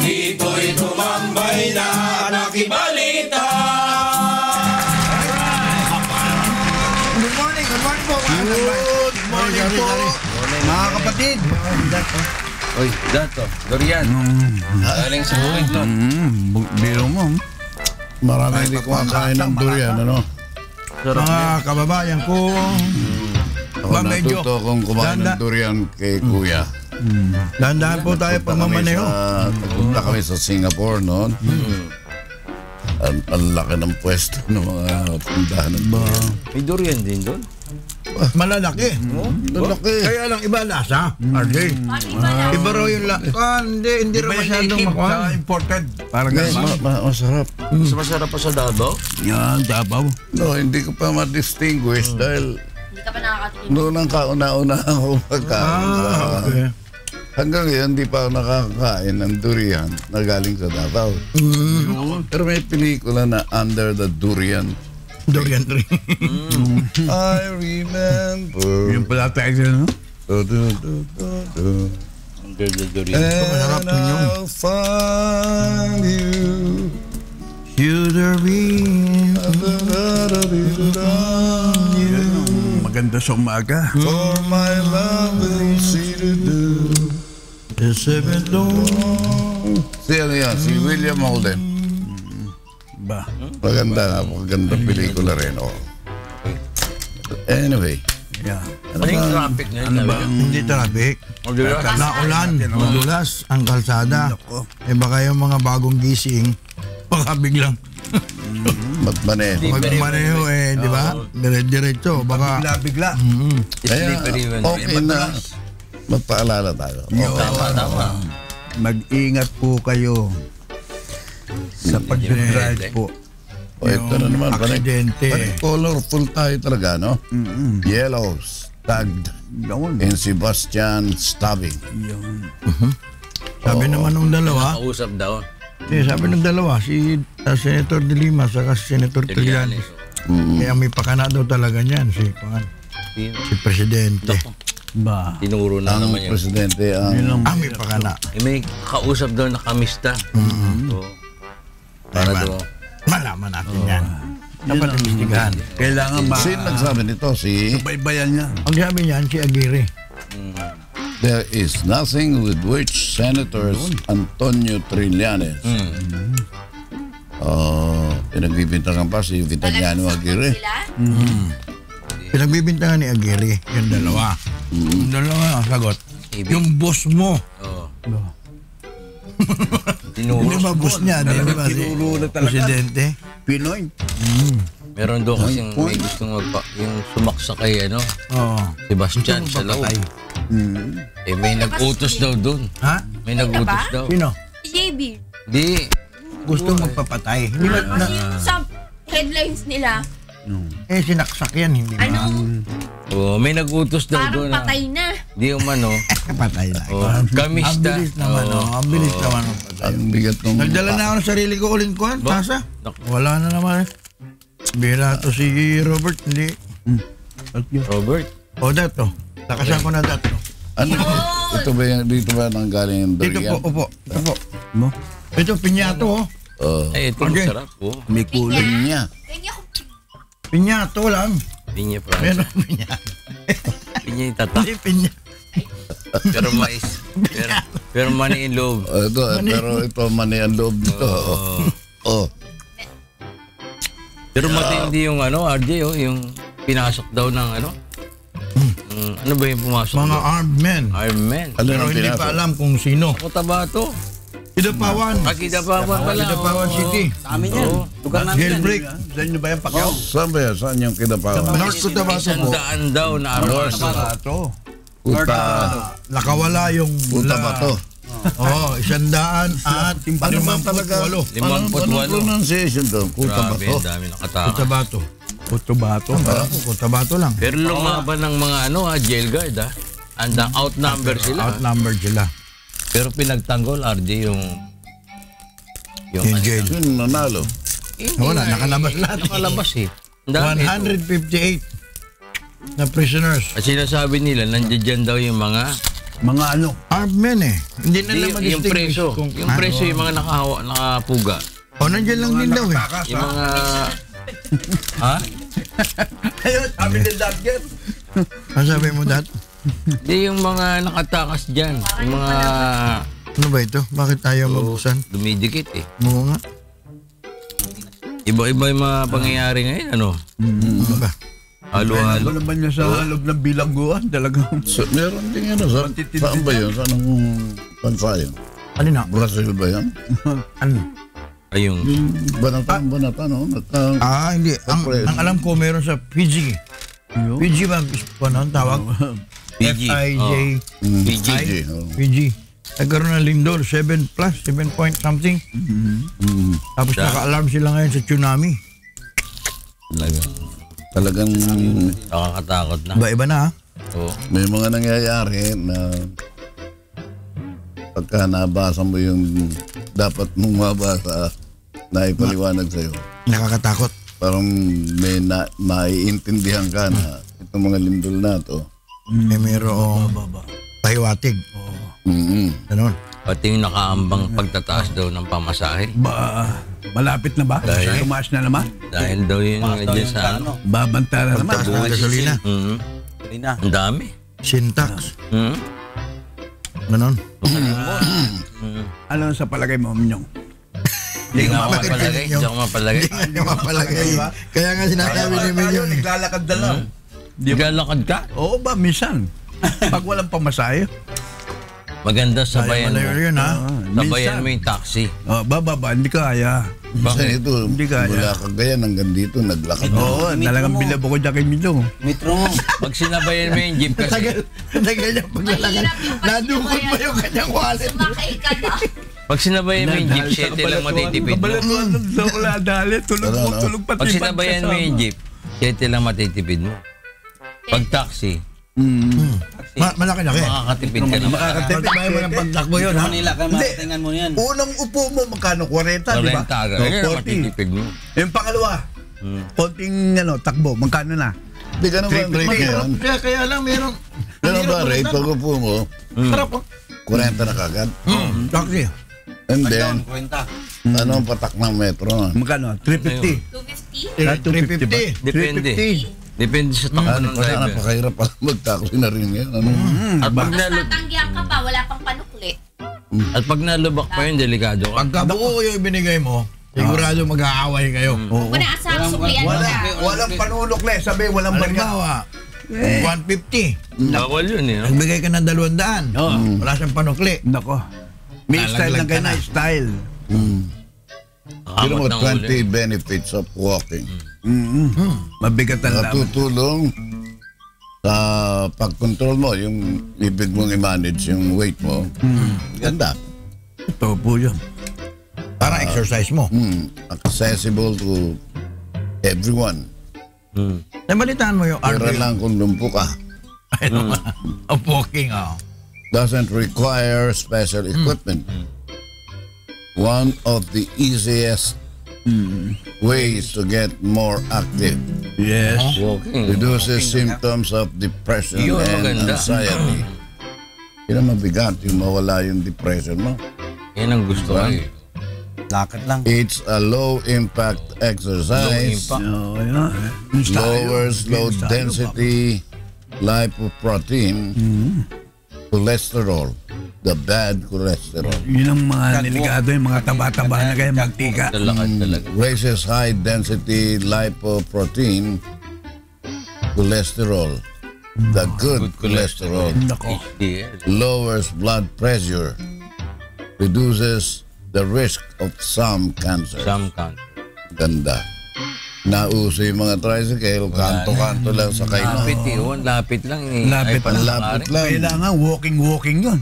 Dito'y tumambay na nakibalita. Good morning po. Good morning po. Mga kapatid. Uy, dato, Dorian. Galing sa bukid nun. Biro mo. Marami hindi kumakain ng durian, ano? Mga kababayan ko. Ako natuto akong kumain ng durian kay Kuya. Dahan-dahan po tayo pagmamaneho. Punta kami sa Singapore noon. Ang laki ng pwesto ng mga pundahan ng durian. May durian din doon. Malalaki. Lalaki. Kaya lang iba lasa. RJ. Iba raw yung lasa. Hindi raw masyadong makuha. Imported. Parang masarap. Mas masarap pa sa Davao? Yan, Davao. No, hindi ko pa ma-distinguish dahil Hindi ka pa nakakatikim. noon ang kauna-una ako magkain. Okay. Hanggang ngayon, hindi pa ako nakakain ng durian na galing sa Davao. Pero may pelikula na Under the Durian. Durian tree. I remember. Yung pala tayo, no? Under the durian. Masarap And din yun. I'll find you. Maganda sa umaga. For my love will see to do. The seventh dawn. Si ano yan? Si William Holden. Ba? Maganda pelikula rin. Oh. Anyway. Yeah. Ano yung traffic ngayon? Ano ba? Hindi traffic. Naulan. Madulas ang kalsada. Eh baka yung mga bagong gising, baka biglang magmaneho di ba? Dire-diretso. Baka bigla. Kaya okay na magpaalala tayo. Tama. Mag-ingat po kayo sa pag-drive po. O ito na naman. aksidente. Colorful tayo talaga, no? Yellow, tagged, and Sebastian stabbing. Sabi naman ng dalawa, Nakausap daw. sabi ng dalawa, si Senator De Lima saka si Senator Trillanes. Kaya may pakana daw talaga niyan si Presidente. Ba? Tinuro na Ang naman yun. presidente ang May pakana. May kausap daw na kamista. So, para daw. Malaman natin yan. Dapat investigahan. Kailangan Sino nagsabi nito? Si baybayan niya. Ang sabi niyan, si Aguirre. There is nothing with which Senators Antonio Trillanes pinagbibintangan pa si Vitaliano Aguirre. Sila? Pinagbibintangan ni Aguirre, yung dalawa. Yung dalawa, sagot. Yung boss mo. Oo. Hindi ba boss niya? Di ba si Presidente? Pinoy. Meron doon kasing may gustong yung sumaksa kay Oo. Sebastian sa loob. May nag-utos daw doon. Ha? May nag-utos daw. Sino? Si JB. Di. Gusto magpapatay. Hindi ba Kasi yung sa headlines nila, sinaksak yan, hindi ba? May nag-utos daw parang doon. patay na. Di umano. Patay na. Ang Kamista. bilis naman, ang bilis naman. Ang bigat ng Nagdala na ako ng sarili ko ulit ko, tasa. Wala na naman. Bira to si Robert, hindi. Robert. O, dato. Lakasan ko na dato. Ano? Ito ba yung dito ba nanggaling yung Dito durian? po, upo. Ito po. Ito, pinyato, Ito Okay. masarap. May kulay niya. Kanya ko. Pinyato lang. Pinya Meron Francis. pinyato. Pinya yung tatak. Hindi, pinyato. Pero mais. Pero mani in loob. Pero ito mani ang loob nito. Pero matindi yung RJ, yung pinasok daw ng ano ba yung pumasok? Mga armed men. Iron Man. Ano Pero nang hindi pinasok? pa alam kung sino. Ako Tabato. Kidapawan. Kidapawan pala. Kidapawan City. Amin yan. Lugar namin yan. Jailbreak. Sa inyo ba yung Pacquiao? Saan ba yan? Saan yung kinapawan? North Cotabato po. 100 daw na araw. Kuta. Nakawala yung... Kuta ba to? Oo, 100 at 58. 58. Anong pronunciation doon? Kuta ba Grabe, to? ang dami nakatama. Cotabato. Cotabato. Cotabato lang. Pero lumaban ng mga jail guard outnumber sila. Outnumbered sila. Pero pinagtanggol RJ yung jail. Yun nanalo. Wala, nakalabas lahat. Nakalabas eh. Ang dami. 158 na prisoners. At sinasabi nila, nandiyan daw yung mga Mga ano? Armed men eh. Hindi na Hindi, lang yung mag-distinguish preso. kung Yung preso, yung mga nakapuga. O, nandiyan lang din daw eh. Yung mga... Ha? Ayun, sabi ni Dagger. Ano sabi mo, Dat? Hindi, yung mga nakatakas dyan. Yung mga... Ano ba ito? Bakit ayaw mabuksan? Dumidikit eh. Oo nga. Iba-iba yung mga pangyayari ngayon, ano? Ano ba? Halo-halo. Ano naman niya sa loob ng bilangguan talagang. So, meron din ano, saan ba yun? Saan ang bansa yun? Ano na? Brazil ba yan? Ano? Ayun. Yung banatan, no? Hindi. Ang alam ko, meron sa Fiji. Fiji ba? Ano ang tawag? Fiji. F-I-J. Fiji. Fiji. Nagkaroon ng lindol, 7 plus, 7 point something. Tapos naka-alarm sila ngayon sa tsunami. Talagang Nakakatakot na. Iba-iba na ha? Oo. may mga nangyayari na pagka nabasa mo yung dapat mong mabasa na ipaliwanag sa'yo. Nakakatakot. Parang may maiintindihan ka na itong mga lindol na to. Mayroong pahiwatig. Ganon. Pati yung nakaambang pagtataas daw ng pamasahe. Malapit na ba? Dahil- Tumaas na naman? Dahil daw yung dyan sa ano. Babanta na naman. Pagtaas ng gasolina. Ang dami. Syntax. Mhm. Ganon. Ano sa palagay mo, Minyong? Hindi nga ako Bakit mapalagay. ganyan Hindi ako mapalagay. Hindi nga mapalagay. Kaya nga sinasabi ni Million. Naglalakad na lang. Naglalakad ka? Oo ba, minsan. Pag walang pamasahe. Maganda sabayan mo. Malayo yun ha. Sabayan mo yung taxi. Bababa, hindi kaya. Kasi ito, Hindi kaya. mula Cagayan hanggang dito, naglakad. Oo, talagang bilabo ko dyan kay Minyong. Pag sinabayan mo yung jeep kasi. Tagal niya paglalakad. Nadukot pa yung kanyang wallet. Sumakay ka na. Pag sinabayan mo yung jeep, 7 lang matitipid mo. Kabalatuan sa wala dali. Tulog pati. Pag sinabayan mo yung jeep, 7 lang matitipid mo. Pag taxi, Malaki-laki. makakatipid ka naman. Makakatipid Pagtabayan mo ng pagtakbo yun ha. Marketingan mo yan. Unang upo mo, magkano? 40, di ba? 40 agad. O, Kaya 40. matitipid mo. Yung pangalawa, konting takbo, magkano na? Hindi ka naman rate ngayon. Kaya lang meron. Pero ba rate, pag upo mo, Sarap po. 40 na kagad. Taxi. And then, ano ang patak ng metro? Magkano? 350. 250? 350. Depende. Depende sa takbo ng driver. Napakahirap pala mag-taxi na rin ngayon. Ano? At pag, Tapos tatanggihan ka pa, wala pang panukli. at pag nalubak pa yun, delikado ka. Pagka buo yung binigay mo, sigurado mag-aaway kayo. Kung na asang suklian ka. Walang panulokle, sabi walang barya. Halimbawa, 150. Bawal yun eh. No? Nagbigay ka ng 200. Wala siyang panukli. Nako. May style lang kayo na, style. Pero mo, Kamot ng ulo. 20 benefits of walking. Mabigat ang laban. Natutulong sa pag-control mo, yung ibig mong i-manage yung weight mo. Ganda. Ito po yun. Para exercise mo. Accessible to everyone. Nabalitaan mo yung Pero RJ lang kung lumpo ka. of walking. Doesn't require special equipment. One of the easiest ways to get more active. Yes. Walking. Reduces symptoms of depression Yun, and maganda. anxiety. Yun ang mabigat, yung mawala yung depression mo. Yan ang gusto ko eh. Lakad lang. It's a low-impact exercise. Oh, yeah. Lowers low-density lipoprotein, cholesterol, the bad cholesterol. Yun ang mga niligado, yung mga taba-taba na kaya magtika. Talakad talaga. Raises high-density lipoprotein, cholesterol, the good cholesterol. Nako. HDL. Lowers blood pressure, reduces the risk of some cancer. Some count. Ganda. Nauso yung mga tricycle, kanto-kanto lang sa kayo. Lapit eh. Oh, lapit lang eh. Lapit Ay, Lapit lang. Kailangan walking yun.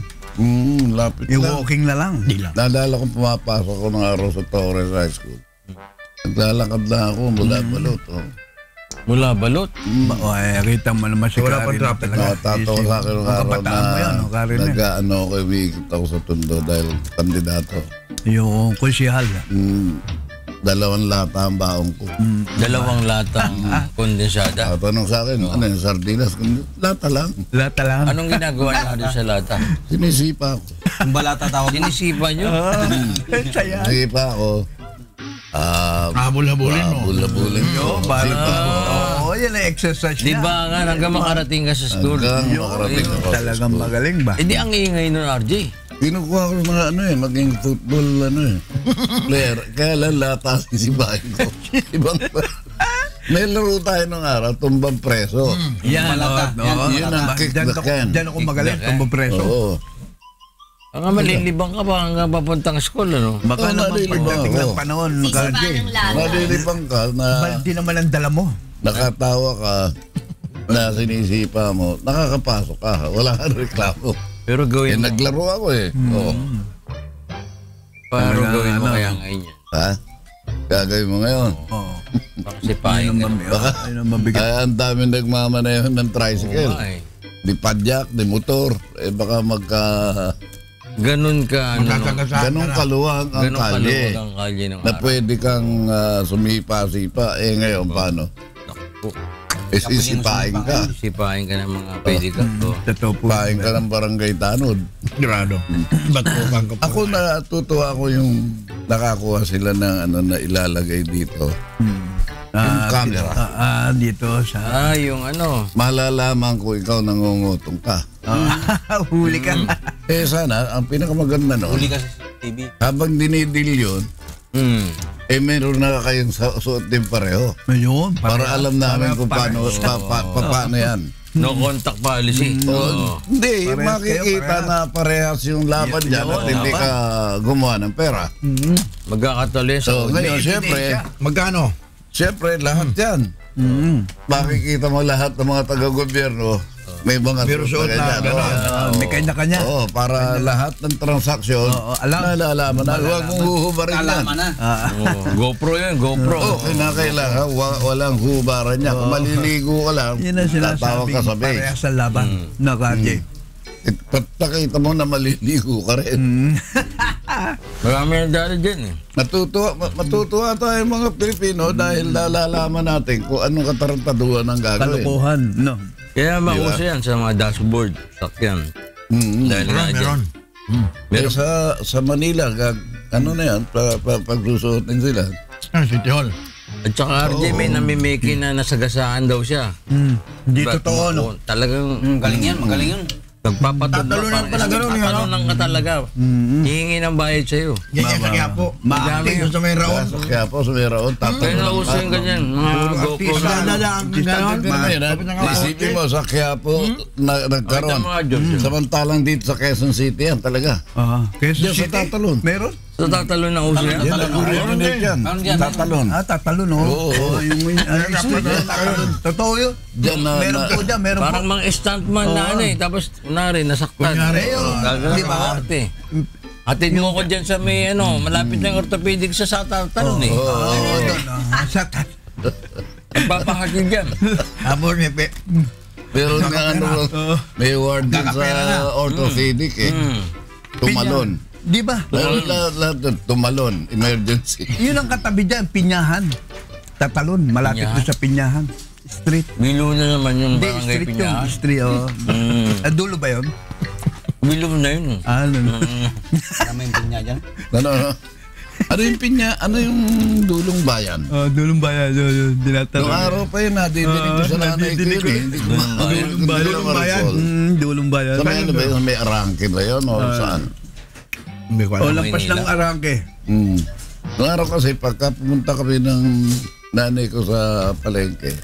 Lapit Yung lang. walking na lang. Naalala ko pumapasok ko ng araw sa Torres High School. Naglalakad lang ako mula balot. Mula balot. Kita mo naman si Wala pang Karin. traffic. Natatawa sa akin ng araw Kabataan mo yan, no, na Karin? nag-ano ako, umiikot ako sa Tondo dahil kandidato. Yung konsyahal. 2 lata ang baong ko. 2 latang kondensada. Tanong sa akin, ano yung sardinas? Lata lang. Lata lang. Anong ginagawa natin sa lata? Sinisipa ko. Yung balata tawag. Sinisipa nyo? Saya. Sinisipa ko. Habol-habulin mo. Habol-habulin ko. Sipa ko. Oo, yan ang exercise Di niya. ba nga, hanggang makarating ka sa school. Hanggang makarating ako sa Talagang school. magaling ba? Eh di ang ingay nun, RJ. Kinukuha ko ng mga maging football player. Kaya lang lata sisibahin ko. Ibang may laro tayo nung araw, tumbang preso. Yan, Malata. Yun ang kick the can. Diyan ako magaling, Kick the can. tumbang preso. Oo. Ang malilibang ka ba hanggang papuntang school, ano? Baka Oo, naman nalilibang pagdating ako. ng panahon, Sisipa Karje. ng lalo. Malilibang ka na Baldi naman ang dala mo. nakatawa ka na sinisipa mo, nakakapasok ka. Wala kang reklamo. Pero gawin mo. Naglaro ako eh. Oo. Pero gawin mo kaya ngayon yan. Ha? Gagawin mo ngayon. Oo. Baka sipahin ka. Ayun ang mabigat. Ay, ang dami nagmamaneho ng tricycle. Oo, ay. Di padyak, di motor. Eh baka Ganun ka, ano, Magkakagasaan ganun ka na. kaluwag ang ganun kalye. kaluwag ang kalye ng Na araw. pwede kang sumipa-sipa. Eh ngayon, paano? Naku, Eh sisipain ka. sipahin ka ng mga pwede ka. Totoo po. Pain ka ng barangay tanod. Sigurado. Ba't po bang ka po? Ako natutuwa ako yung nakakuha sila ng na ilalagay dito. Yung camera. Dito sa... Yung ano, Malalaman ko ikaw nangungutong ka. Huli ka. Eh sana, ang pinakamaganda noon, Huli ka sa TV. habang dinidil yun, eh meron na kayong suot din pareho. Ayun. Para alam namin kung paano, paano yan. no contact policy. Oo. Hindi, Parehas makikita kayo, na parehas yung laban dyan at hindi ka gumawa ng pera. Magkakatuloy sa So ngayon, Magkano? siyempre lahat yan. Makikita mo lahat ng mga taga-gobyerno, may mga Pero suot na, gano'n. May kanya-kanya. Oo, para lahat ng transaksyon, alam. nalalaman na. Huwag mong huhubarin yan. Kalaman na. GoPro yan, GoPro. Oo, kinakailangan, walang hubaran niya. Kung maliligo ka lang, Yan ang tatawag sinasabi ka sa base. parehas sa laban. Na Karje. Nakita mo na maliligo ka rin. Marami na dali dyan eh. Matutuwa tayo mga Pilipino dahil nalalaman natin kung anong katarantaduhan ang gagawin. Kalokohan. No. Kaya mauso yan sa mga dashboard, sakyan. Dahil nga dyan. Pero sa Manila, ano na yan, pagsusuotin sila. City Hall. At saka RJ, may namimiki na nasagasaan daw siya. Hindi Ba't totoo, no? Talagang Galing yan, magaling yun. nagpapatod Tatalunan pala, ganun, Tatalunan ka talaga. Hihingi ng bayad sa'yo. Yan sa Quiapo. Maacting. Doon sa may raon. Kaya po, sumira o, Kaya tatanong nauso yung ganyan, mga GoPro Artista na. na lang. Ganon. Isipin mo, sa Quiapo, nagkaroon. Ay, tama, George. Samantalang dito sa Quezon City, yan talaga. Quezon Diyan sa City. tatalon. Meron? Sa tatalo na uso yan. Yan, nag-originate yan. Meron yan. Tatalon. Tatalon, no? Oo. Yung tatalon. Totoo yun. Diyan na- Meron po dyan, meron po. Parang mga stuntman na ano eh. Tapos, kunwari, nasaktan. Kunyari, Gagawin di ba? ka arte. Atid mo ko dyan sa may ano, malapit ng orthopedic sa tatalon eh. Oo, doon. Nagpapahatid dyan. Tapos may Pero nga ano, may award din sa orthopedic eh. Tumalon. Di ba? Lahat tumalon, emergency. Yun ang katabi dyan, Pinyahan. Tatalon, malapit Pinyahan? doon sa Pinyahan. Street. Bilo na naman yung Hindi, barangay street yung Pinyahan. street. Dulo ba yun? Bilo na yun. Ano? Tama yung pinya dyan. Ano? Ano yung pinya? Ano yung dulong bayan? Dulong ba yan? Noong Dinatalon. araw pa yun, nadidinig ko sa nanay ko nadidinig ko yun. Hindi ko maaari. Dulong bayan. Dulong bayan. Sa may ano ba yun? May arangke ba yun? O saan? Hindi ko O alam. lampas ng arangke. Noong araw kasi, pagka pumunta kami ng nanay ko sa palengke,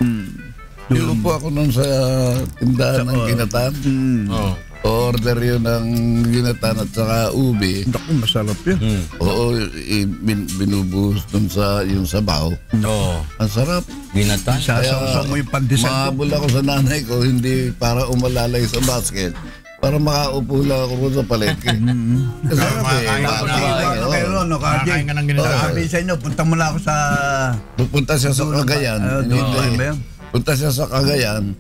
po ako nun sa tindahan ng ginatan. Oo. Order yun ng ginatan at saka ubi. Naku, masarap yun. Oo, binubuhos dun sa yung sabaw. Oo. Ang sarap. Ginatan. Sasawsaw mo yung pandesal. Mahabol ako sa nanay ko, hindi para umalalay sa basket. Para makaupo lang ako sa palengke. Sarap eh. Makakain ka Bata, Ano kayo ron, no, Karje? Makakain ka ng ginatan. Sabi sa inyo, punta mo na ako sa... Pupunta siya sa Cagayan. Dulo ba yan? Punta siya sa Cagayan.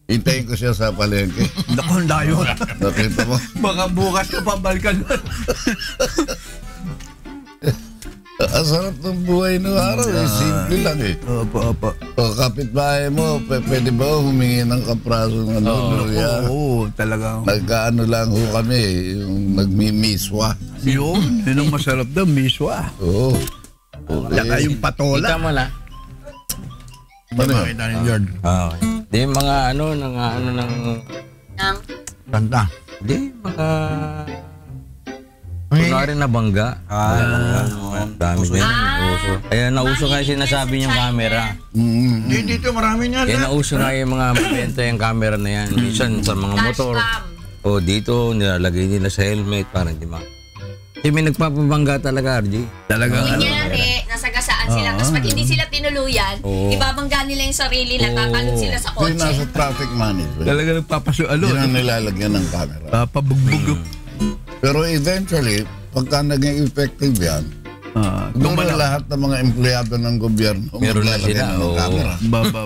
Hintayin ko siya sa palengke. Naku, ang layo. Nakita mo? Baka bukas ka pabalikan. Ang Napakasarap ng buhay noong araw. Simple lang eh. Opo. O kapitbahay mo, pwede ba humingi ng kapraso ng luya? Oo, talaga. Nagkaano lang ho kami, yung nagmimiswa. Yun ang masarap daw, miswa. Oo. Saka yung patola. Kita mo na. Ano yun? Makita ni George. Okay. Di mga ano ng Nang Kanta. di mga kunwari na bangga. Dami din. Uso. Kaya nauso nga yung sinasabi niyang camera. Dito marami niyan. Kaya nauso nga yung mga mabenta yung camera na yan. Minsan sa mga motor. dashcam. O dito nilalagay nila sa helmet para hindi Kasi may nagpapabangga talaga, RJ. Talaga. Kunyari, nasagasaan sila. Tapos pag hindi sila tinuluyan, ibabangga nila yung sarili, nakakalot sila sa Yung nasa kotse. traffic management, Talaga nagpapasualo. yun ang nilalagyan ng camera. Papabugbog. Pero eventually, pagka naging effective yan, doon na lahat ng mga empleyado ng gobyerno Meron na maglalagay sila, ng oo. camera.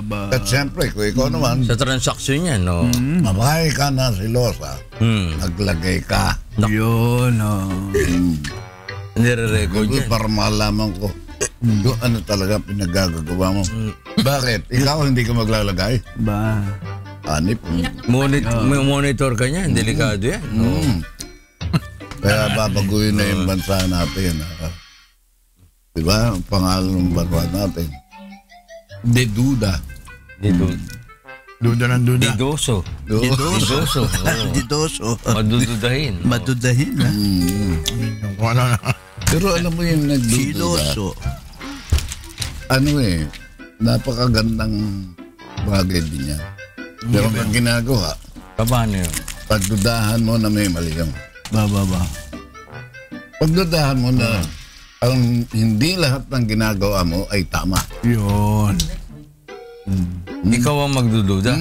Ba. At siyempre, kung ikaw naman, Sa transaksyon yan, no? mamahay ka na silosa, Hmm. naglagay ka. Yun, Nire-record yan. Para malaman ko kung ano talaga pinagagagawa mo. Bakit? Ikaw hindi ka maglalagay? Ba. Anip. May monitor ka niyan, delikado yan. Kaya babaguhin na yung bansa natin. Diba? Ang pangalan ng bansa natin. De Duda. Dito. Duda ng duda. Didoso. Didoso. Didoso. Madududahin. Madudahin. Yung kung ano na. Pero alam mo yung nagdududa, Siloso. ano napakagandang bagay din yan. Pero pag ginagawa, Paano yun? pagdudahan mo na may mali kang. Ba. Pagdudahan mo na ang hindi lahat ng ginagawa mo ay tama. Yun. Ikaw ang magdududa.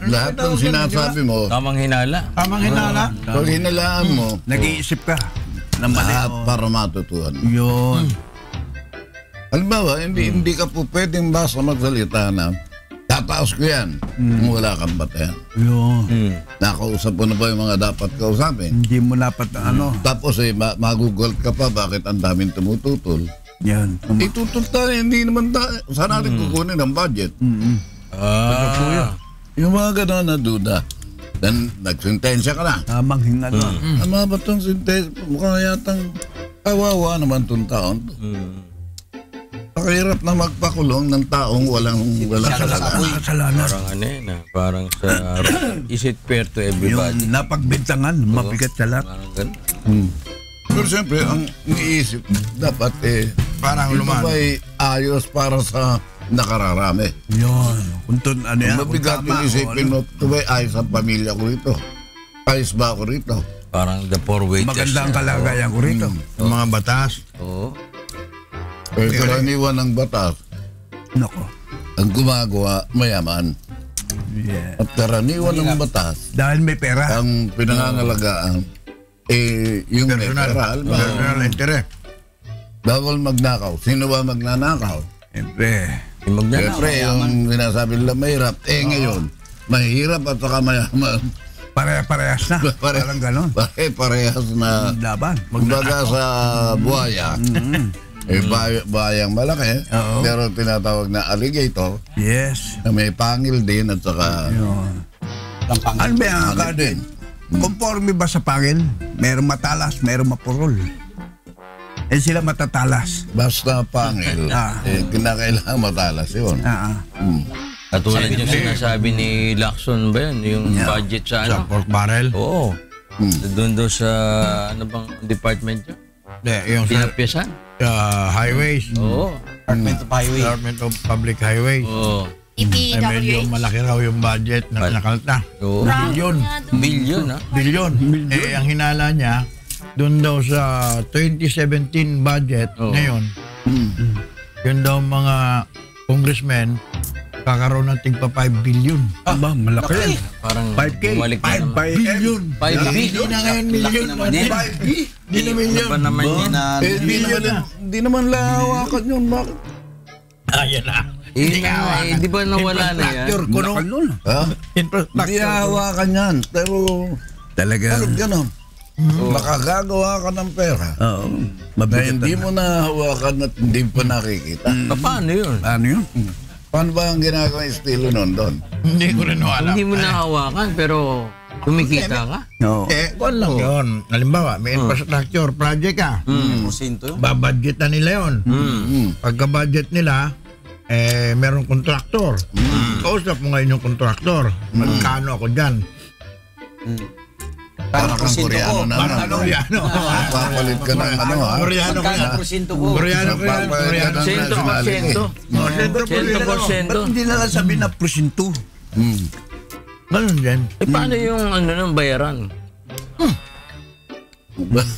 Lahat ng sinasabi mo, Tamang hinala. Tamang hinala. pag hinalaan mo, Nag-iisip ka. Na mali. lahat para matutuhan. Yun. Halimbawa, hindi ka po pwedeng basta magsalita na tataos ko yan kung wala kang batayan. Yun. Nakausap mo na ba yung mga dapat kausapin? Hindi mo dapat Tapos magugulat ka pa bakit ang daming tumututol. Yan. Itutol tayo, hindi naman tayo. Saan natin kukunin ang budget? Yung mga gano'n na duda. Then, nagsintensya ka na. Tamang hinga doon. Ano ba itong sintensya? Mukhang yatang kawawa naman itong taon. Pakahirap na magpakulong ng taong walang kasalanan. Kasalanan. Parang ano yun, parang sa is it fair to everybody? Yung napagbintangan, mabigat sa lahat. Parang ganun. Pero siyempre, ang iniisip, dapat Parang ito luman. ba'y ayos para sa nakararami. Yun. Kung ano yan. Mabigat yung isipin mo, ito ba'y ayos ang pamilya ko rito? Ayos ba ako rito? Parang the poor waiters. Maganda ang kalagayan ko rito. Yung mga batas. Oo. Pero karaniwan ng batas, Nako. ang gumagawa mayaman. Yeah. At karaniwan ng batas, Dahil may pera. ang pinangangalagaan, yung may pera. Personal interest. Bawal magnakaw. Sino ba magnanakaw? Siyempre. Yung magnanakaw. Siyempre, yung sinasabi nila mahirap. Ngayon, mahirap at saka mayaman. Parehas na. Parang ganon. Parehas na, Laban. kumbaga sa buhaya, bayang malaki, Oo. pero tinatawag na alligator, Yes. na may pangil din at saka Yun. Ano ba yung pangil din. Conforme ba sa pangil? Merong matalas, merong mapurol. Sila matatalas. Basta pangil, kinakailangan matalas yun. Katulad yung sinasabi ni Lacson ba yun? Yung budget sa Sa ano? pork barrel. Oo. Doon sa ano bang department yun? Yung sa Pinapyasan? highways. Oo. Department of Highway. Department of Public Highways. Oo. Ay medyo DPWH. malaki raw yung budget na nakalta. Oo. Bilyon. Billion, ha? Bilyon. Ang hinala niya, doon daw sa 2017 budget ngayon, yun daw mga congressmen, kakaroon ng tigpa 5 billion. Aba, malaki yan. Parang 5K. bumalik na naman. 5 Billion. 5 Hindi billion? na ngayon million. naman yan. 5B. Hindi na million. Ano ba naman yan? Hindi naman lahawakan yun. Bakit? Ayan na. Di ba nawala na yan? Infrastructure kuno. Ha? Hindi Infrastructure. hahawakan yan. Pero, Talaga. bakit gano'n? Makagagawa ka ng pera Oo. na Mabigat hindi na. mo nahawakan at hindi pa nakikita. Paano yun? Ano yun? Paano ba ang ginagawa yung estilo nun doon? Hindi ko rin alam. Hindi mo nahawakan pero kumikita ka? Oo. Kung lang yun. Halimbawa, may infrastructure project ka. Porsyento yun. Babudgetan nila yun. Pagka-budget nila, merong kontraktor. Kausap mo ngayon yung kontraktor. Magkano ako dyan? Para kang porsyento Koreano ko. na. Koreano. Papalit ka ng ano ha? Koreano ka Magkano na. porsyento ko? Koreano ka na. Koreano. Sento ka, sento. Ba't hindi na lang sabihin na presinto? Ganun din. Paano yung ng bayaran?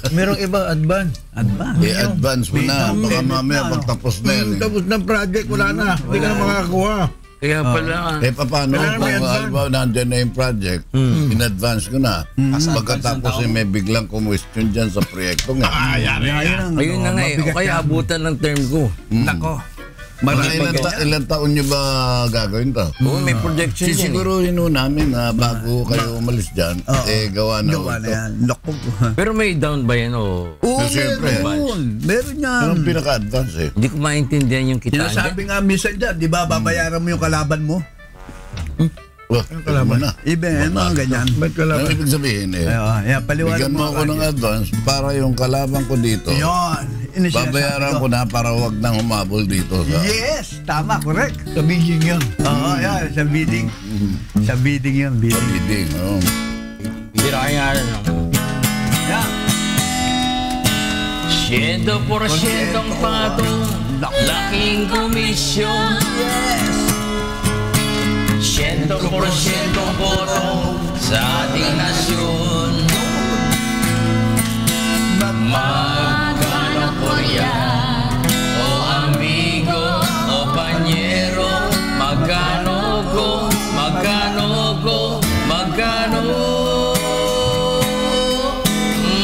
Merong iba advance. Advance. I-advance mo na. Baka mamaya pagtapos na yan. Tapos ng project, wala na. Hindi ka na makakakuha. Kaya pala. Paano Kailangan may kung advance. halimbawa nandyan na yung project, in-advance ko na. Pagkatapos may biglang kumwestiyon dyan sa proyekto nga. Ayun na nga eh. O kaya abutan ng term ko. Nako. Ilan taon nyo ba gagawin to? Oo, may projection yan eh. Sisiguruhin ho namin na bago kayo umalis dyan, gawa na ho Gawa na ito. yan. Nako. Pero may down ba yan o? Oo, Siyempre. meron. Meron yan. Anong pinaka-advance eh? Hindi ko maintindihan yung kitaan dyan. Sinasabi nga minsan dyan, di ba, babayaran mo yung kalaban mo? Wah, mo na. Ibe, mga ganyan. Ba't ka Ang lang? ibig sabihin eh, Yan, paliwanag bigyan mo ako ng advance para yung kalaban ko dito, Yun. babayaran ko na para wag nang humabol dito sa... Yes, tama, correct. Sa bidding yan. Oo, yan, sa bidding. Sa bidding yun, bidding. Bidding, oh. Bira nga rin. Yan. 100% patong, laking komisyon. Yes. 100% boto sa ating nasyon. Magkano po yan? O amigo, o panyero, magkano ko, magkano ko, magkano?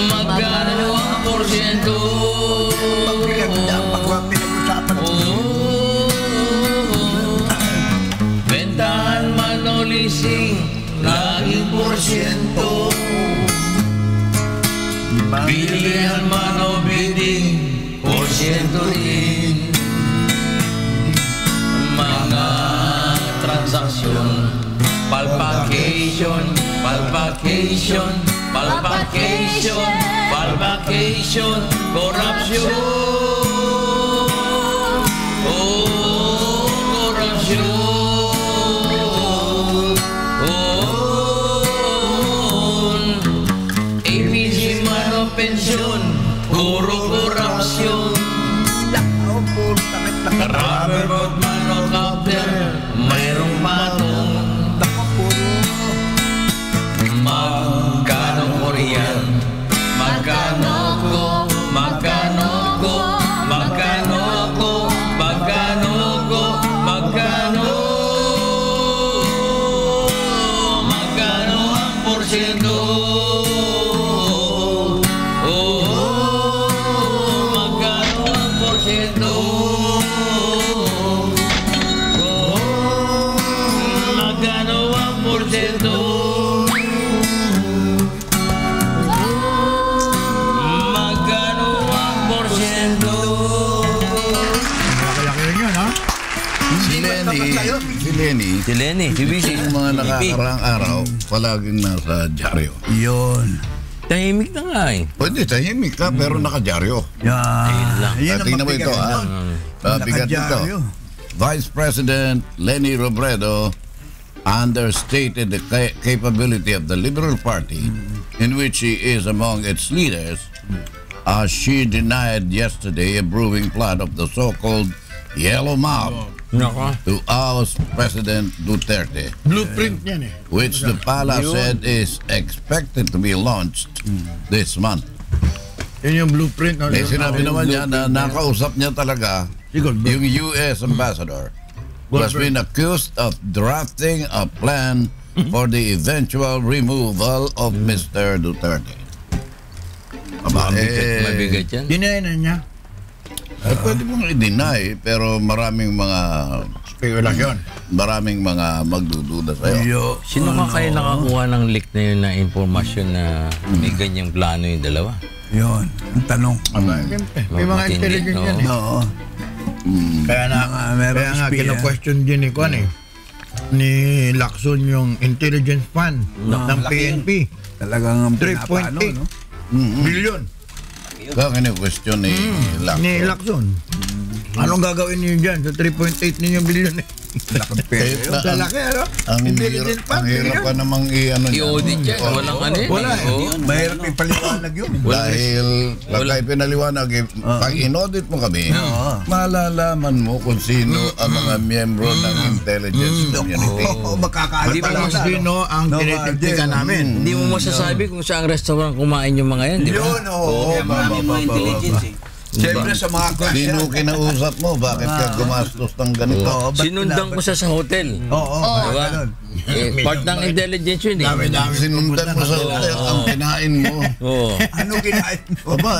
Magkano ang porsyento? Pag pinag-usapan Bentahan man o leasing, laging porsyento. Bilihan man o bidding, porsyento rin. Mga transaksyon, palpakation, palpakation, palpakation, palpakation, korupsyon. Oh, korupsyon. ABC man o pensyon, puro korupsyon. Rubber boat man o copter, mayroong patong. Magkano ko riyan? Magkano ko? Magkano ko? Magkano ko? Magkano ko? Magkano? Magkano ang porsyento? Magkano ang porsyento? Magkano ang porsyento? Magkano ang porsyento? Malaki rin yun, ha? Si Lenny, Si Lenny, si Bici. yung mga nakakaraang araw, palaging nasa dyaryo. Yun. Tahimik na nga eh. Pwede, tahimik ka, pero nakadyaryo. Yan. Yun ang Tingnan mo ito, mabigat. Bigat ito. Nakadyaryo. Vice President Lenny Robredo understated the capability of the Liberal Party, in which he is among its leaders, as she denied yesterday a brewing plot of the so-called Yellow Mob Nako. to oust President Duterte, Blueprint yan eh. which the palace said is expected to be launched this month. Yun yung blueprint. Eh, sinabi naman niya na nakausap niya talaga yung U.S. ambassador who has been accused of drafting a plan for the eventual removal of Mr. Duterte. Mabigat yan. Dinay na niya. Pwede mong i-deny, pero maraming mga Spekulasyon. maraming mga magdududa sa'yo. Sino ka kayo nakakuha ng leak na yun na informasyon na may ganyang plano yung dalawa? Yun, ang tanong. May mga Matindi, intelligent yan eh. Oo. Kaya nga kino-question din ni Kwan eh. Ni Lacson yung intelligence fund ng PNP. Talagang 3.8 pinapano, no? billion Kaya kini-question ni Lacson. ni Lacson. Anong gagawin niyo dyan sa 3.8 ninyong billion eh? Lalaki ano? Ang Intelligent hirap, ang hirap pa namang I-audit yan. Walang ano yun. Wala eh. Oo. Mahirap ipaliwanag yun. Dahil pagka pinaliwanag, pag in-audit mo kami, malalaman mo kung sino ang mga miyembro ng intelligence community. Oo, makakaalam Di ba pala mas na, Sino ang No, tinitignan namin? Hindi mo masasabi kung saang restaurant kumain yung mga yan, di ba? Yun, oo. Kaya maraming mga intelligence eh. Siyempre sa mga klase. Sino kinausap mo? Bakit ka gumastos ng ganito? Oo, ba't Sinundan ko siya sa hotel. Oo, Diba? ganun. Part ng intelligence yun eh. Dami-dami. Sinundan mo sa hotel ang kinain mo. Oo. Ano kinain mo? Aba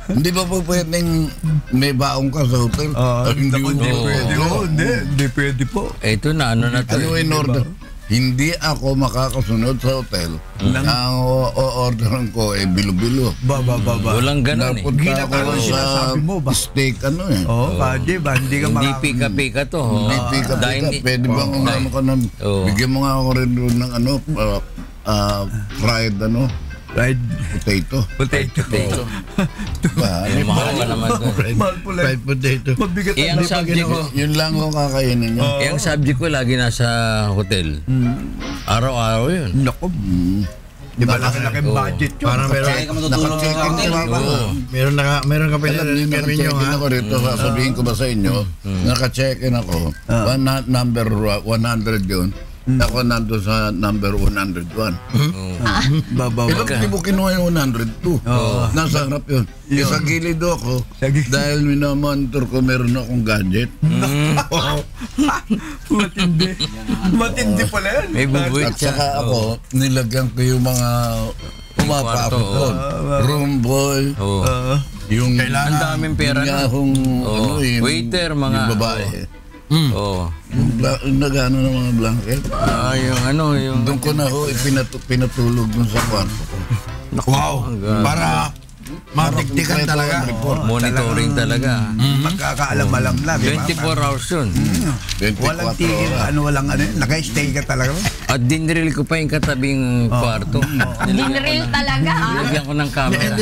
hindi ba po pwedeng may baong ka sa hotel? Hindi mo Pwede po, hindi pwede po. Ito na, ano na to Ano eh. in order? Hindi ako makakasunod sa hotel. Ang o-orderan ko ay bilo-bilo. Ba. Walang ganun eh. Napunta ako Ginagawa sa sinasabi mo ba? steak Oo, di ba? Hindi ka Hindi makaka... pika-pika to. Hindi pika-pika. Pwede bang ano ka na, Oo. bigyan mo nga ako rin doon ng fried Right. potato. Potato. Ba? Mahal ka naman to. Mahal po lang. Fried potato. Mabigat Eh, ang subject ko, Yun lang ako kakainin niyo. ang subject ko lagi nasa hotel. Araw-araw yun. Naku. Di ba laki-laki budget yun? Parang meron, Kaya ka matutulog sa hotel. meron ka Alam niyo, pinag-check ninyo naka-check-in ha? ako rito. Sasabihin ko ba sa inyo, naka-check-in ako. Number 100 yun. Ako nando sa number 101. Ilang mo kinuha yung 102? Nasa harap yun. Sa gilid ako, dahil minamonitor ko, meron akong gadget. Matindi. Matindi pala yan. May bubuit At siya. saka ako, nilagyan ko yung mga pumapasok Kwarto, doon. Room boy, Oo. yung Ang daming pera yung na. akong Oo. yung Waiter, mga- yung babae. Oo. Nagano ng mga blanket. Yung ano, yung... Doon ko na ho pinatulog dun sa kwarto ko. Wow. Para matiktikan talaga. Monitoring talaga. Magkakaalam-alam na, di ba? 24 hours yun. 24 Walang tigil, oras. walang naka-stay ka talaga. At dinril ko pa yung katabing kwarto. Dinril talaga ha. Nilagyan ko ng camera.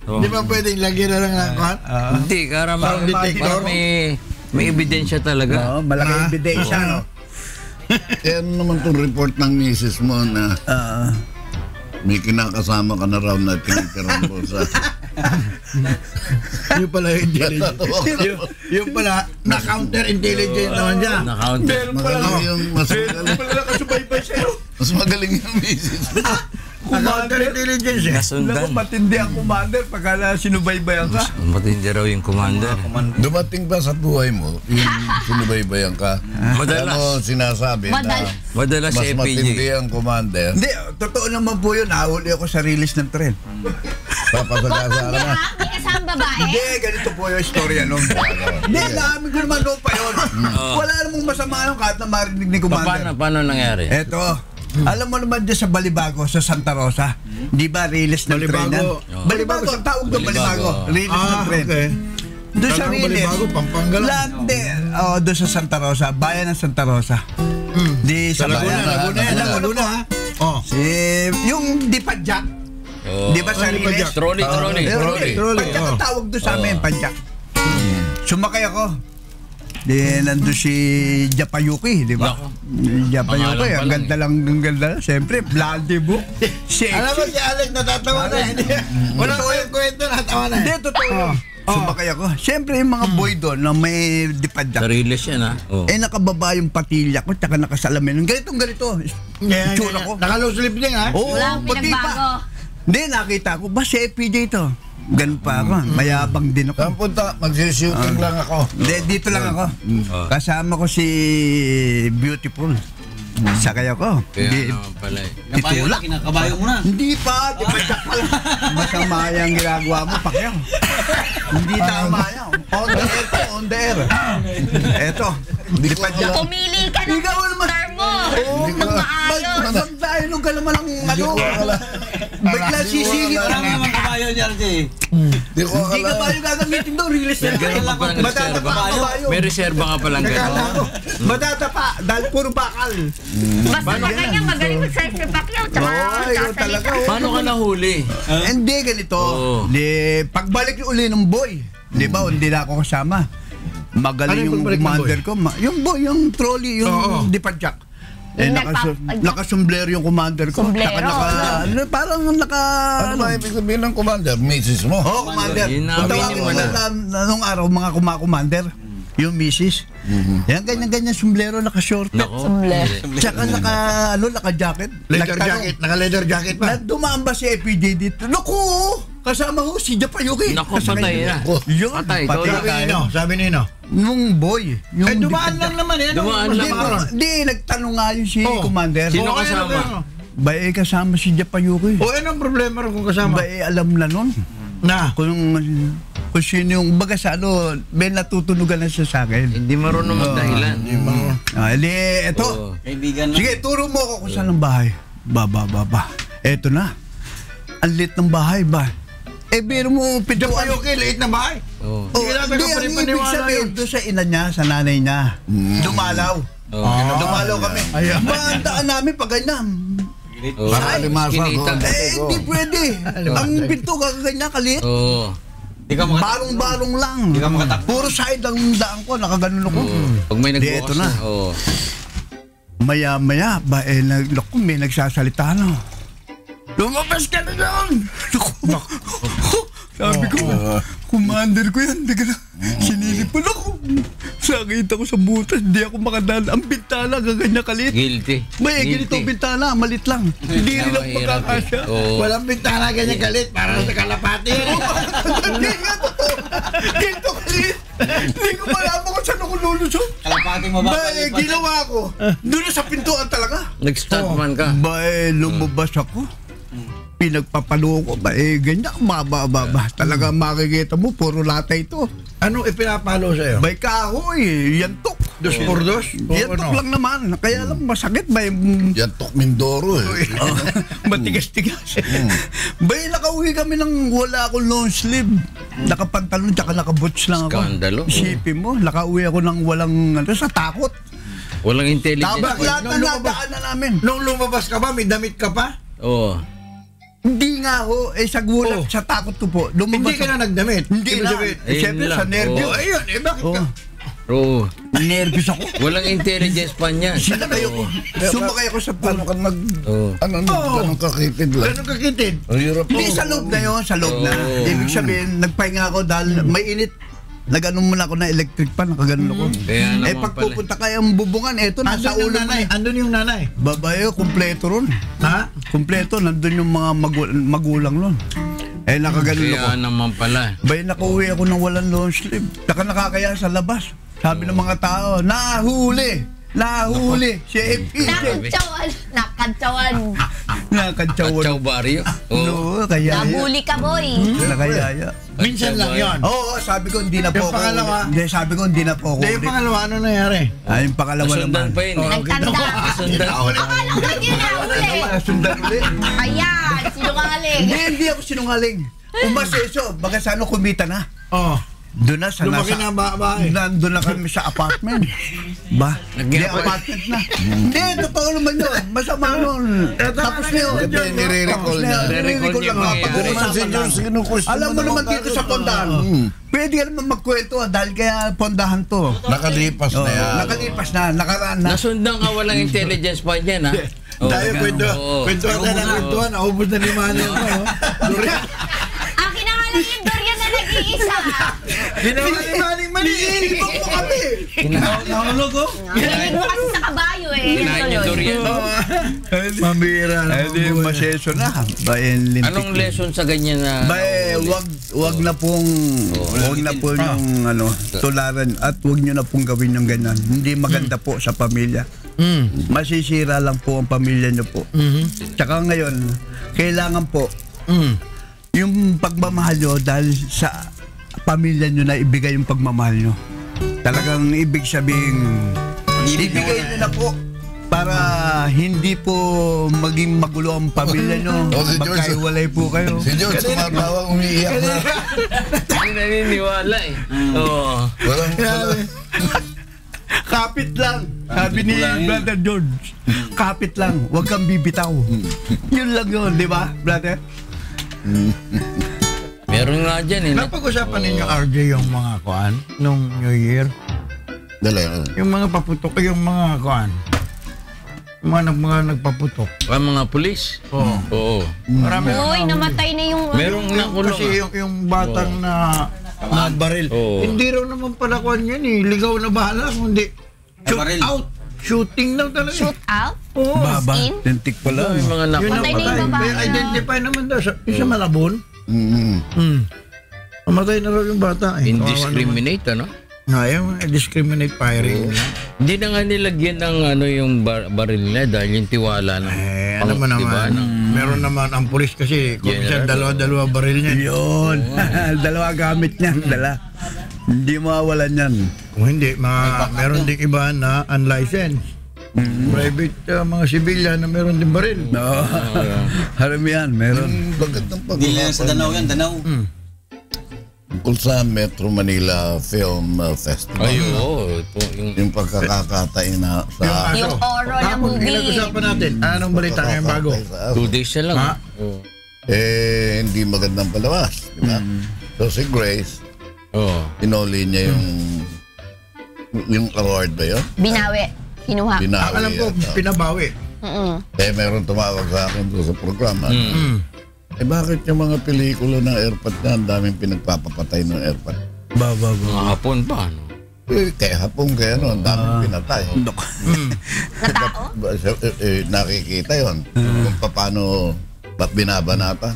Di ba pwedeng lagyan na lang ng kwan? Hindi, Parang detector? para may ebidensya talaga. Oo, malaki ebidensya, no? Eh, ano naman itong report ng misis mo na may kinakasama ka na raw na tinitiran mo sa... Yung pala yung intelligence. Yung pala, na-counter intelligence naman siya. Na-counter. Magaling yung mas magaling yung misis mo. Na-counter intelligence eh. Nasundan. Matindi ang commander pagka sinubaybayan ka. Matindi raw yung commander. Dumating ba sa buhay mo yung sinubaybayan ka? Madalas. Ano sinasabi na Madalas mas sa matindi FPJ. ang commander? Hindi, totoo naman po yun. Nahuli ako sa release ng tren. Papasagasa ka Hindi na. ha? May kasama babae? Hindi, ganito po yung istorya nun. Hindi, naamin ko naman noon pa yun. Wala namang masama yun kahit na marinig ni commander. Paano nangyari? Eto, alam mo naman dyan sa Balibago, sa Santa Rosa, di ba release ng tren yan? Balibago. Balibago, ang tawag doon, Balibago. Release ng tren. Okay. Doon sa Talagang release, Balibago, Pampanga lang. lahat doon sa Santa Rosa, bayan ng Santa Rosa. Di sa bayan. Laguna ha? Oh. Yung di Padjak, di ba sa release? Trolley. Trolley. Padjak ang tawag doon sa amin, Padjak. Sumakay ako. Di nandun si Japayuki, di ba? Japayuki, ang ganda lang. Siyempre, blondie mo. Sexy. Alam mo si Alex natatawa na. Wala ko yung kwento, natawa na. Hindi, totoo yun. Sumakay ako. Siyempre, yung mga boy doon na may dipadyak. Sarilis yan ha. Oh. Nakababa yung patilya ko, tsaka nakasalamin. Ganito. Itsura ko. Nakaluslip din ha? Oo, Walang pati pinagbago. pa. Hindi, nakita ko, ba si FPJ to? Ganun pa ako. Mayabang din Saan ako. punta? Magsishooting lang ako. Hindi, dito lang ako. Kasama ko si Beautiful. Sakay ako. Kaya Hindi, naman pala eh. Kabayo na, kinakabayo mo na. hindi pa, di pa siya pala. Masama yung ginagawa mo, Pacquiao. Hindi tama yan. On the air to, on the air. Eto, di pa siya. Pumili ka ng Ikaw naman. term mo. Oo, Nang maayos. Magdahilog ka naman ang ano. Bigla sisingit. Parang naman kabayo niya, RJ. Di ko Hindi ka akala. ba yung gagamitin doon? Release na Ganun pa palang Matatapa reserva. ang kabayo. May reserva ka palang Nakala gano'n. ko. Matatapa, dahil puro bakal. Basta pa kanya magaling mag-search si Pacquiao. Tsaka Oo, yun talaga. sasalita. Paano ka nahuli? Hindi, ganito. Oo. Di, pagbalik uli ng boy, di ba, hindi na ako kasama. Ano Magaling yung yung pagbalik ng commander ko. Yung boy, yung trolley, yung Oo. dipadjak. Eh, Yung nakasumblero yung commander ko. Sombrero. Parang naka... Ano ba ibig sabihin ng commander? Mrs. mo? Oo, commander. Yun Kung namin tawagin yung mo wala. nung araw, mga commander, yung misis. Yan, ganyan-ganyan, sombrero, naka-short. Nako. Tsaka naka-jacket. Leather jacket, naka-leather jacket pa. Dumaan ba si FPJ dito? Naku! Kasama ko si Japayuki. Nako, patay na. Yun, Patay, patay ikaw Sabi tayo. nino, sabi nino. Nung boy. Yung Eh, dumaan lang naman eh. Dumaan lang. Hindi, nagtanong nga yun si Oh. Commander. Sino Okay, kasama? ano? Ba, kasama si Japayuki. O, anong problema rin kung kasama? Ba, alam na nun. Na. Kung sino yung baga sa ano, may natutunugan na siya sa akin. Hindi marunong magdahilan. Eto. Oo. Kaibigan na. Sige, turo mo ako kung saan ang bahay. Ba. Eto na. Ang lit ng bahay ba? Eh, biro mo, pintuan. Japayuki, liit na bahay. Oo. Oh, Hindi natin hindi, ang kapaniwala ibig sabihin yun. doon sa ina niya, sa nanay niya. Dumalaw. Dumalaw kami. Ayan. Bandaan namin pag ganyan. Oo. Para limasag. Kinita. Hindi pwede. Ang pinto kaganyan kalit. Oo. Di ka makatakbo. Barong-barong lang. Di ka makatakbo. Puro side ang daan ko, nakaganon ako. Pag may Di, eto nagbukas na. na. Oo. Maya-maya, ba, naku, may nagsasalita na. Lumabas ka na doon! Sabi ko, commander ko yan. Teka na, sinilip ko na ako. Sakita ko sa butas, di ako makadala. Ang bintana, gaganyan kalit. Guilty. May ganito ang bintana, malit lang. Hindi rin ang Mahirap eh. pagkakasya. Oo. Walang bintana ganyan kalit para sa kalapati. Hindi nga totoo. Ganito kalit. Hindi ko malaman kung saan ako lulusot. Kalapati mo ba? Ba, ginawa ko. Doon na sa pintuan talaga. Nag-stuntman ka. Ba, lumabas ako. Pinagpapalo ko ba, ganyan, mababa. Talaga makikita mo, puro lata ito. Anong ipinapalo sa'yo? May kahoy, yantok. Dos por dos? O Yantok ano? lang naman. Kaya lang masakit ba yung Yan, Tok Mindoro eh. matigas-tigas. Bay, nakauwi kami ng wala akong long sleeve. Nakapantalon tsaka nakaboots lang ako. Skandalo. Isipin mo, nakauwi ako ng walang, sa takot. Walang intelligence. Tabak lahat na nadaan na namin. Nung lumabas ka ba, may damit ka pa? Oo. Hindi nga ho, sa gulat, Oh. sa takot ko po. Lumabas Hindi ka ako. na nagdamit. Hindi Ibig na. sabihin, Eh, Siyempre, Ayun sa lang. nervyo. Oh, ayun, eh bakit ka? Oo. Nervous ako. Walang intelligence pa niya. Sinakay ako. Sumakay ako sa Paano ka Oo. ganun kakitid lang? Ganun kakitid. Ang hirap Hindi, sa loob na yun, sa loob na. Oh. Ibig sabihin, nagpahinga ako dahil may init. Nag-ano muna ako na electric pan, nakaganon ako. Kaya naman Pag pupunta kayong bubungan, eto, nasa Andun yung ulo nanay. na. Andun yung nanay. Babayo, kumpleto ron. Ha? Kumpleto, nandun yung mga magulang ron. Nakaganon ako. Kaya naman pala. Bay, nakauwi ako ng walang long sleeve. Nakakaya sa labas. Sabi ng mga tao, nahuli! Nahuli! Si FPJ! Nakantsawan. Nakantsawan. Katsaw baryo. Oo. No, kaya. Nabuli ka, boy. Nakayaya. Minsan lang yun. Oo, sabi ko hindi na po Yung pangalawa? Hindi, sabi ko hindi na po ako. Hindi, yung pangalawa, ano nangyari? Yung pangalawa Nasundan naman. pa yun. eh. Nagtanda. Nasundan. Akala ko hindi na uli. Sundan ulit. Ayan, sinungaling. Hindi ako sinungaling. Umaseso, baga sana kumita na. Oh. Doon na sa Lumaki na ang bahay. Nandun na kami sa apartment. Ba? Hindi Nag-apartment. apartment na. Hindi, totoo naman yun. Masama nun. Tapos na yun. Ito yung nire-recall niya. Nire-recall niya lang. mga Ito naman si George, kinukwestiyon Alam mo naman dito sa Pondahan. Pwede ka naman magkwento dahil kaya Pondahan to. Nakalipas na yan. Nakalipas na, nakaraan na. Nasundan ka walang intelligence pa niyan, ha? Oo. Tayo kwento. Oo. Kwentuhan tayo ng kwentuhan. Naubos na ni Manny yung ano. Durian. Ang kinangalan yung Dorian na nag-iisa. Ginawa ni Manny Manny. Ibang mo kami. Nahulog ko. Narinig mo kasi sa kabayo eh. Kinain yung durian. Mambira na. Hindi maseso na. Bayan lintik. Anong lesson sa ganyan na... Wag na pong yung tularan at wag niyo na pong gawin yung ganyan. Hindi maganda po sa pamilya. masisira lang po ang pamilya nyo po. Tsaka ngayon, kailangan po yung pagmamahal nyo dahil sa pamilya nyo na ibigay yung pagmamahal nyo. Talagang ibig sabihin, ibigay nyo na po para hindi po maging magulo ang pamilya nyo. Oh, si George, magkaiwalay po kayo. Si George, sumatawa, umiiyak na. Hindi naniniwala eh. Oo. Walang, Kapit lang. Sabi ni Brother George, kapit lang. Huwag kang bibitaw. Yun lang yun, di ba, brother? Meron nga dyan eh. Napag-usapan ninyo, RJ, yung mga kuan nung New Year. dali. Yung mga paputok, yung mga kuan. Yung mga nagpaputok. Mga pulis. Oo. Oo. Marami Uy, namatay na yung... Merong nakulong. Kasi yung batang na baril. Oo. Hindi raw naman pala kuan yan eh. Ligaw na bahala. Kundi shoot baril. out. Shooting daw talaga. Shoot out? Oo. Baba, In? tintik pala. Yung mga Yun ang Patay na yung patay. babae Kaya na- identify naman daw. Isa Malabon. Mm-hmm. Namatay na raw yung bata eh. Indiscriminate, ano? Ngayon, discriminate firing. Hindi na nga nilagyan ng yung baril nila dahil yung tiwala ng Ano mo diba, naman, meron naman ang pulis kasi kung General. isa dalawa baril niya. Yun. Dalawa gamit niya. Dala. Hindi mawawalan yan. Kung hindi, meron ding iba na unlicensed. Private mga sibilyan na meron din baril. No. Haram yan, meron. Magandang Hindi lang sa Danau yan, Danau. Tungkol sa Metro Manila Film Festival. Ay, oo. Ito, Yung pagkakatayin na sa... Yung Oro na Tapos movie. pinag-usapan natin, anong balita ngayon bago? 2 days na lang. Ha? Oo. Hindi magandang palabas. Di ba? So si Grace, Oo. pinoli niya yung award ba yun? Binawi. Kinuha. Binawi. Alam ko, yata. pinabawi. Meron tumawag sa akin doon sa programa. Bakit yung mga pelikula ng airpot na ang daming pinagpapapatay ng airpot? Mga hapon pa, ano? Kaya hapon kaya no, ang daming pinatay. Na tao? Nakikita yon kung paano binabanatan.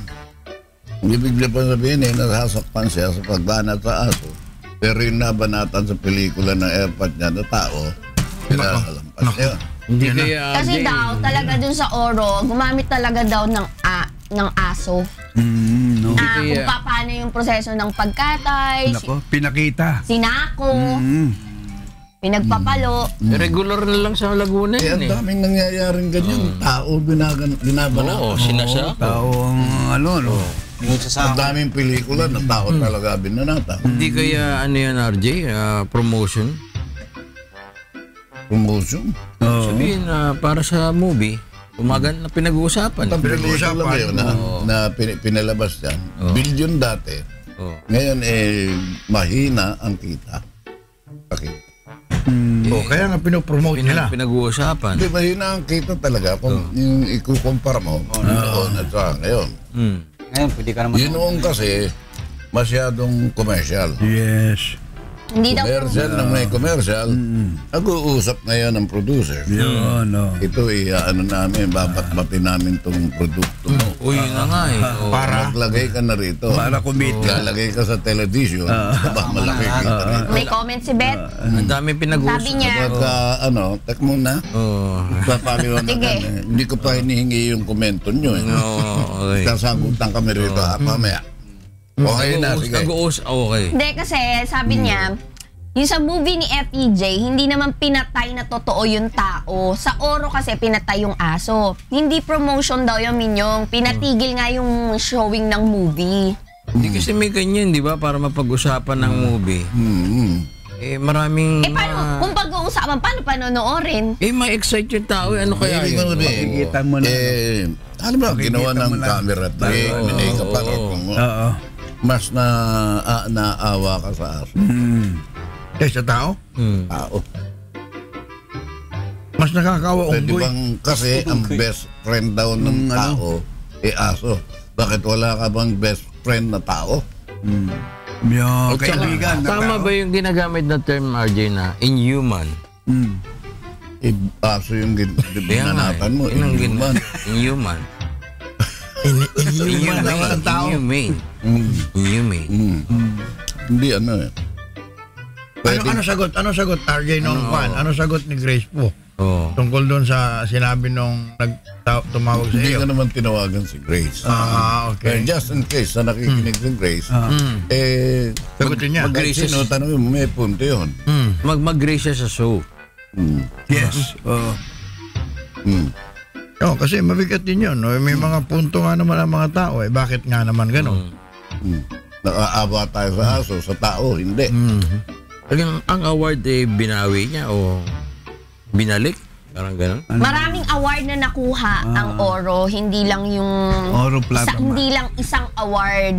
Ibig sabihin nasasakpan siya sa pagbanat sa aso. Pero yung nabanatan sa pelikula ng airpot niya na tao, pinalampas niya. Hindi kaya... Kasi daw, talaga dun sa Oro, gumamit talaga daw ng aso. No. Kung paano yung proseso ng pagkatay, Nako, pinakita. sinako, pinagpapalo. Regular na lang sa Laguna Kaya yun ang eh. daming nangyayaring ganyan. Tao binabanatan. Oo, sinasa. Taong ano. Yung Ang sasako. daming pelikula na tao talaga binanatan. Hindi kaya ano yan, RJ? Promotion? Promotion. Sabihin na para sa movie, umagan na pinag-uusapan. Pinag-uusapan ngayon na pinalabas yan. Billion dati. Oo. Ngayon mahina ang kita. Pakita. Kaya nga pinopromote nila. Pinag-uusapan. Hindi, mahina ang kita talaga kung yung ikukumpara mo noon at sa ngayon. Ngayon, pwede ka naman. Yun noon kasi masyadong commercial. Yes. Hindi daw Commercial nang may commercial. Nag-uusap ngayon ng producer. Yun, no. Ito ano namin, babat-batin namin tong produkto mo. Uy, yun na nga eh. Oo. Maglagay ka na rito. Para kumita. Lalagay ka sa television. Malaki kita rito. may comment si Beth. Ang dami pinag-uusapan. Sabi niya, Pagka tek muna. Oo. Papaliwan na Sige. kami. Hindi ko pa hinihingi yung komento nyo. Oo, okay. Sasagutan kami rito mamaya. Okay na, sige. Okay. hindi kasi sabi niya, yung sa movie ni FEJ, hindi naman pinatay na totoo yung tao. Sa Oro kasi pinatay yung aso. Hindi promotion daw yung Minyong. Pinatigil nga yung showing ng movie. Hindi kasi may ganyan, di ba? Para mapag-usapan ng movie. Maraming... Paano? Kung pag-uusapan, paano panonoorin? ma-excite yung tao. Ano kaya Ibig yun? sabihin, Makikita mo na. alam mo, ginawa ng mo na. camera trick, ka pa Oo. mas naawa ka sa aso. Kaysa tao, Tao. mas nakakawa Pwede unggoy. bang kasi ang best friend daw ng tao, aso. Bakit wala ka bang best friend na tao? Yung At saka, kaibigan na tama tao. ba yung ginagamit na term, RJ, na inhuman? Aso yung Kaya nga binanatan mo. yun ang Inhuman. Inhuman. Inhuman naman ang tao. Inhumane. Inhumane. Hindi ano eh. Pwede. Ano sagot? Ano sagot, RJ nung kwan? Ano sagot ni Grace po? Oo. Tungkol doon sa sinabi nung tumawag sa Hindi iyo. ko naman tinawagan si Grace. Okay. Pero just in case na nakikinig si Grace, Sagutin niya. kahit sino, tanongin mo, may punto yun. Mag-grace siya sa show. Yes. Oh, kasi mabigat din yun. No? May mga punto nga naman ang mga tao. Bakit nga naman gano'n? Nakaawa tayo sa aso, sa tao, hindi. Ang award binawi niya o binalik? Parang gano'n. Maraming award na nakuha ang Oro, hindi lang yung Oro Plata. hindi lang isang award.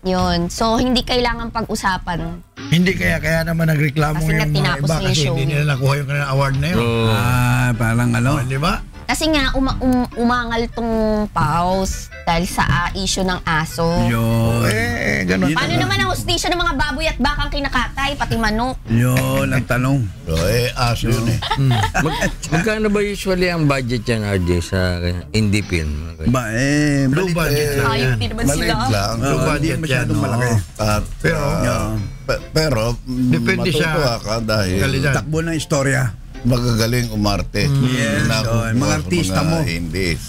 Yun. So hindi kailangan pag-usapan. Hindi kaya naman nagreklamo Kasi nga yung mga tinapos iba na yung kasi show. hindi nila nakuha yung kanilang award na yun. Parang ano. Di ba? Kasi nga umangal tong pause dahil sa issue ng aso. Yun. Ganun. Paano naman ang hustisya ng mga baboy at bakang kinakatay, pati manok? Yun ang tanong. So, aso yun eh. Magkano ba usually ang budget yan, RJ, sa indie film? Ba, Low budget lang yan. Ayop din naman Maliit sila. lang. Low budget Hindi masyadong yan, malaki. At, pero Depende sa matutuwa ka dahil kalidad. Takbo ng istorya. magagaling umarte. Yes, Nakukuha mga sa artista mga mo. Indies.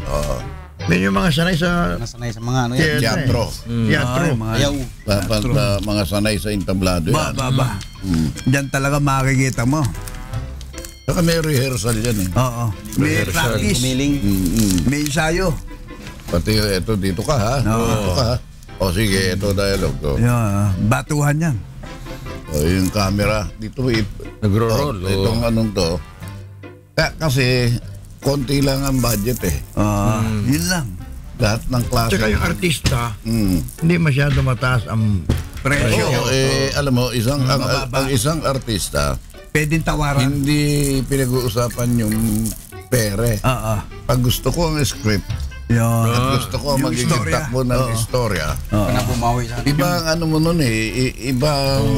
Oo. May yung mga sanay sa Nasanay sa mga ano yan. Teatro. teatro. Ayaw. Mga sanay sa entablado yan. Ba. Diyan talaga makikita mo. Saka may rehearsal yan eh. Oo. May practice. Kumiling. May ensayo. Pati ito, dito ka ha. Dito ka ha. O sige, ito dialogue ko. Yan. Batuhan yan. O yung camera. Dito Nagro-roll. Itong anong to. Kasi konti lang ang budget eh. Yun lang. Lahat ng klase. Tsaka yung artista, Mm. hindi masyado mataas ang Presyo. Oo, alam mo, ang isang artista, Pwedeng tawaran. hindi pinag-uusapan yung pere. Pag gusto ko ang script, Yun. at gusto ko ang Yung magiging istorya. takbo ng istorya, Na bumawi sa iba ang ano mo nun eh, iba ang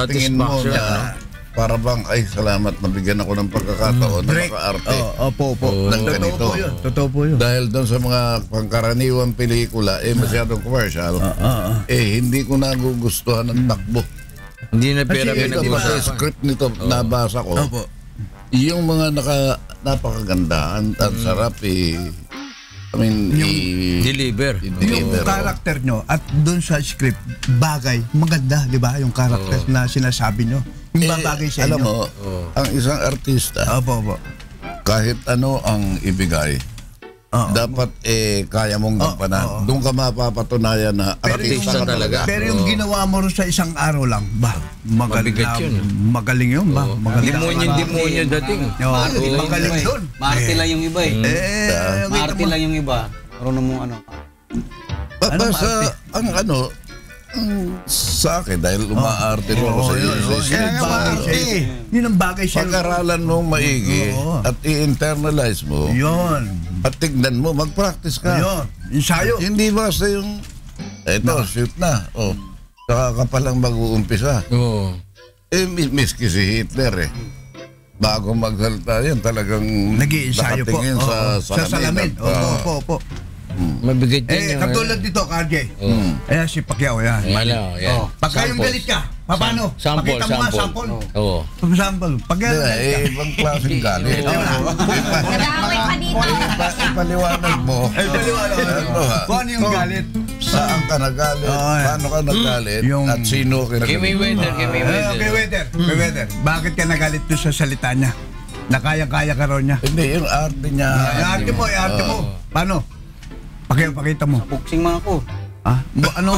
tingin mo satisfaction, na para bang, ay salamat, nabigyan ako ng pagkakataon na makaarte. Opo. Ng ganito. Totoo po yun. Dahil doon sa mga pangkaraniwang pelikula, masyadong commercial, hindi ko nagugustuhan ang takbo. Hindi na pera Ito ba sa pinag-uusapan. script nito, nabasa ko, yung mga napakaganda, ang sarap Deliver. Yung karakter nyo at doon sa script, bagay, maganda, di ba? Yung karakter na sinasabi nyo. Yung babagay sa alam inyo. mo, ang isang artista, Opo. kahit ano ang ibigay, dapat kaya mong gampanan. Doon ka mapapatunayan na artista ka talaga. Pero yung ginawa mo rin sa isang araw lang, Mabigat yun. magaling yun ba? Magaling. Demonyo dating. Magaling doon. Maarte lang yung iba eh. Maarte lang yung iba. Marunong mo ano. Basta ang ano, sa akin, dahil umaarte rin ako sa Kaya nga bagay yun ang bagay siya. pag-aralan mo maigi at i-internalize mo Yun. at tignan mo, mag-practice ka. Yun. Ensayo. Hindi basta yung shoot na. Saka ka palang mag-uumpisa. Oo. Miski si Hitler bago magsalita yan, talagang Nag-iensayo po. nakatingin sa salamin. Opo. Mabigat din yung... Katulad dito, KJ. Ayan si Pacquiao, yan. Yan. Pagka yung galit ka, paano? Sample. Pakita mo nga, sample. Oo. Sample. Pag galit ka. Ibang klaseng galit. Nadamay pa dito. Ipaliwanag mo. Kung ano yung galit? Saan ka nagalit? Paano ka nagalit? At sino ka Kay Mayweather. Okay, waiter. Bakit ka nagalit doon sa salita niya? Na kaya-kaya ka raw niya. Hindi, yung arte niya. Arte mo. Paano? Pakita mo. Boxing mga ko. Ano?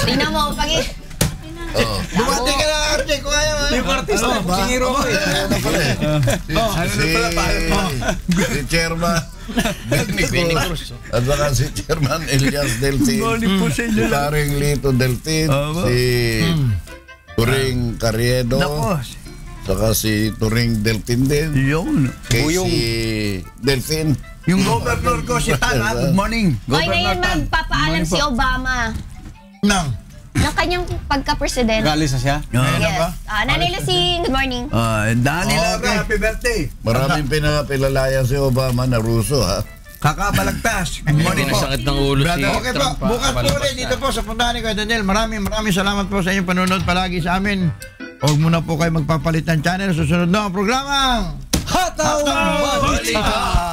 Tingnan mo, Bumati ka na, Arte, kung ayaw. Yung artista, boxing hero ko Si Chairman Benny Cruz. At saka si Chairman Elias Delfin. Si Karing Lito Delfin. Si Turing Carriedo. Saka si Turing Delfin din. Yun. Si Delfin. Yung governor ko, si Tan, good morning. Oy, ngayon magpapaalam si Obama ng kanyang pagka-presidente. Galis na siya. Yes. Nanay Lucy, good morning. Daniel, happy birthday. Maraming pinapilalayan si Obama na Ruso ha. Kakabalagtas. Good morning po. Sakit ng ulo si Okay po, Trump. bukas po ulit dito po sa puntahan ni Kuya Daniel. Maraming salamat po sa inyong panonood palagi sa amin. Huwag muna po kayo magpapalit ng channel. Susunod na ang programang Hataw Balita!